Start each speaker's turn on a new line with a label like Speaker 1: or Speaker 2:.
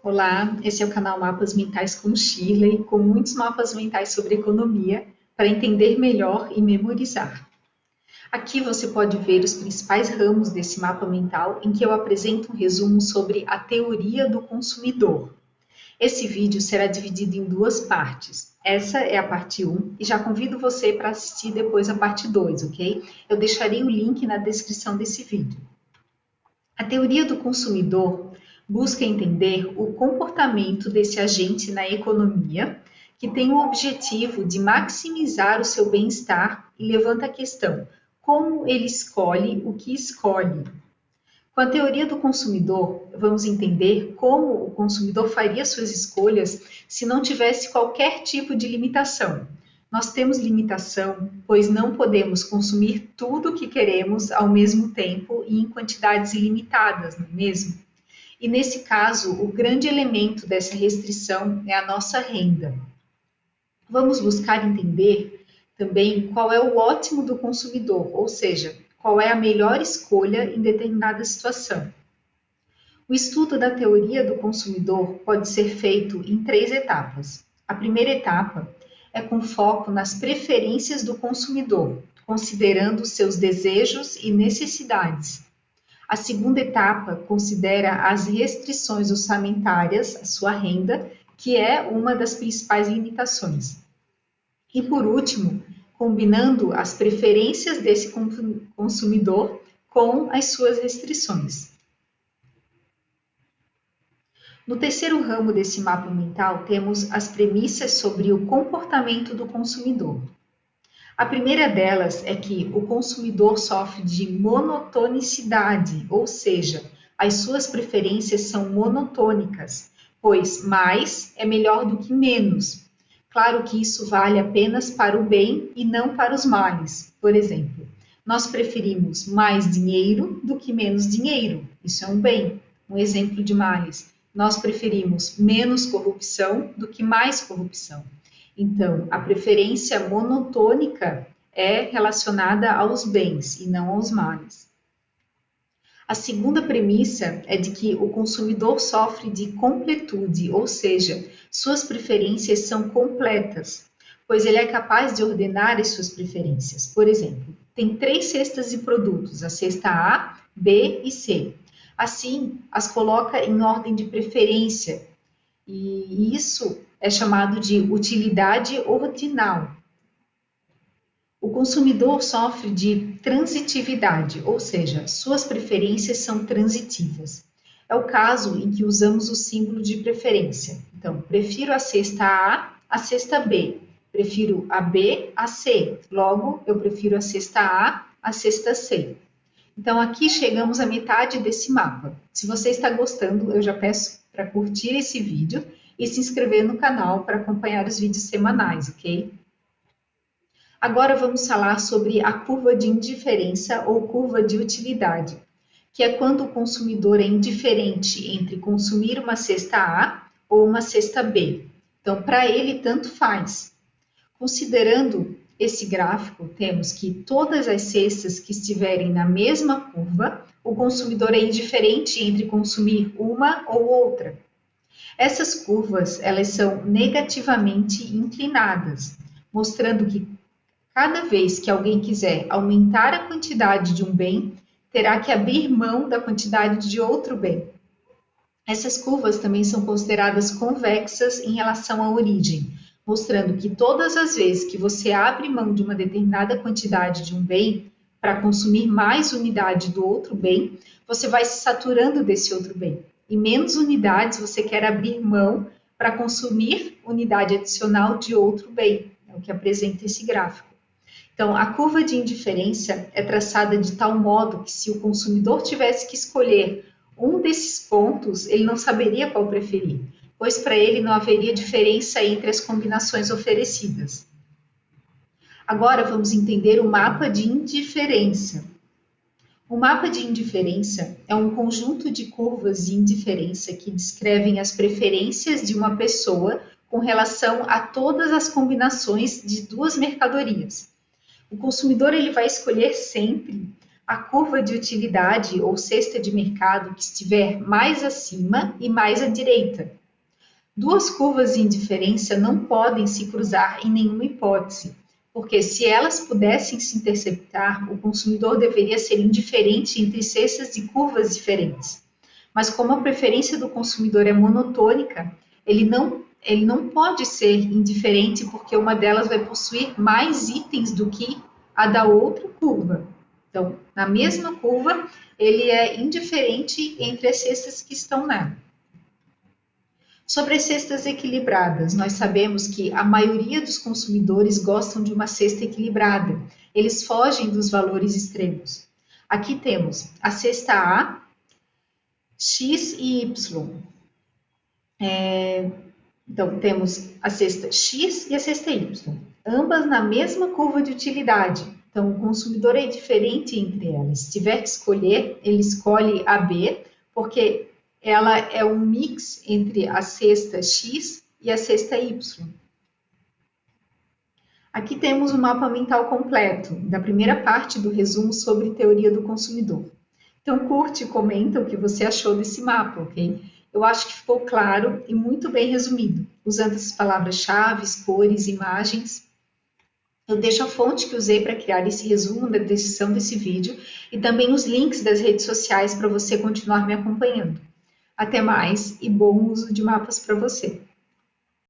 Speaker 1: Olá, esse é o canal Mapas Mentais com Shirley, com muitos mapas mentais sobre economia para entender melhor e memorizar. Aqui você pode ver os principais ramos desse mapa mental em que eu apresento um resumo sobre a teoria do consumidor. Esse vídeo será dividido em duas partes. Essa é a parte 1 e já convido você para assistir depois a parte 2, ok? Eu deixarei o link na descrição desse vídeo. A teoria do consumidor busca entender o comportamento desse agente na economia, que tem o objetivo de maximizar o seu bem-estar e levanta a questão: como ele escolhe o que escolhe? Com a teoria do consumidor, vamos entender como o consumidor faria suas escolhas se não tivesse qualquer tipo de limitação. Nós temos limitação, pois não podemos consumir tudo o que queremos ao mesmo tempo e em quantidades ilimitadas, não é mesmo? E nesse caso, o grande elemento dessa restrição é a nossa renda. Vamos buscar entender também qual é o ótimo do consumidor, ou seja, qual é a melhor escolha em determinada situação. O estudo da teoria do consumidor pode ser feito em três etapas. A primeira etapa é com foco nas preferências do consumidor, considerando seus desejos e necessidades. A segunda etapa considera as restrições orçamentárias, a sua renda, que é uma das principais limitações. E por último, combinando as preferências desse consumidor com as suas restrições. No terceiro ramo desse mapa mental, temos as premissas sobre o comportamento do consumidor. A primeira delas é que o consumidor sofre de monotonicidade, ou seja, as suas preferências são monotônicas, pois mais é melhor do que menos. Claro que isso vale apenas para o bem e não para os males. Por exemplo, nós preferimos mais dinheiro do que menos dinheiro. Isso é um bem. Um exemplo de males. Nós preferimos menos corrupção do que mais corrupção. Então, a preferência monotônica é relacionada aos bens e não aos males. A segunda premissa é de que o consumidor sofre de completude, ou seja, suas preferências são completas, pois ele é capaz de ordenar as suas preferências. Por exemplo, tem 3 cestas de produtos, a cesta A, B e C. Assim, as coloca em ordem de preferência, e isso é chamado de utilidade ordinal. O consumidor sofre de transitividade, ou seja, suas preferências são transitivas. É o caso em que usamos o símbolo de preferência. Então, prefiro a cesta A à cesta B, prefiro a B à C, logo eu prefiro a cesta A à cesta C. Então, aqui chegamos à metade desse mapa. Se você está gostando, eu já peço para curtir esse vídeo e se inscrever no canal para acompanhar os vídeos semanais, ok? Agora vamos falar sobre a curva de indiferença ou curva de utilidade, que é quando o consumidor é indiferente entre consumir uma cesta A ou uma cesta B. Então, para ele, tanto faz. Considerando esse gráfico, temos que todas as cestas que estiverem na mesma curva, o consumidor é indiferente entre consumir uma ou outra. Essas curvas, elas são negativamente inclinadas, mostrando que cada vez que alguém quiser aumentar a quantidade de um bem, terá que abrir mão da quantidade de outro bem. Essas curvas também são consideradas convexas em relação à origem, mostrando que todas as vezes que você abre mão de uma determinada quantidade de um bem para consumir mais unidade do outro bem, você vai se saturando desse outro bem. E menos unidades você quer abrir mão para consumir unidade adicional de outro bem. É o que apresenta esse gráfico. Então, a curva de indiferença é traçada de tal modo que, se o consumidor tivesse que escolher um desses pontos, ele não saberia qual preferir, pois para ele não haveria diferença entre as combinações oferecidas. Agora vamos entender o mapa de indiferença. O mapa de indiferença é um conjunto de curvas de indiferença que descrevem as preferências de uma pessoa com relação a todas as combinações de duas mercadorias. O consumidor ele vai escolher sempre a curva de utilidade ou cesta de mercado que estiver mais acima e mais à direita. Duas curvas de indiferença não podem se cruzar em nenhuma hipótese, porque se elas pudessem se interceptar, o consumidor deveria ser indiferente entre cestas e curvas diferentes. Mas como a preferência do consumidor é monotônica, ele não pode ser indiferente porque uma delas vai possuir mais itens do que a da outra curva. Então, na mesma curva, ele é indiferente entre as cestas que estão nela. Sobre as cestas equilibradas, nós sabemos que a maioria dos consumidores gostam de uma cesta equilibrada. Eles fogem dos valores extremos. Aqui temos a cesta A, X e Y. Então, temos a cesta X e a cesta Y, ambas na mesma curva de utilidade. Então, o consumidor é diferente entre elas. Se tiver que escolher, ele escolhe a B, porque ela é um mix entre a cesta X e a cesta Y. Aqui temos o mapa mental completo, da primeira parte do resumo sobre teoria do consumidor. Então, curte e comenta o que você achou desse mapa, ok? Eu acho que ficou claro e muito bem resumido, usando as palavras-chave, cores, imagens. Eu deixo a fonte que usei para criar esse resumo na descrição desse vídeo e também os links das redes sociais para você continuar me acompanhando. Até mais e bom uso de mapas para você!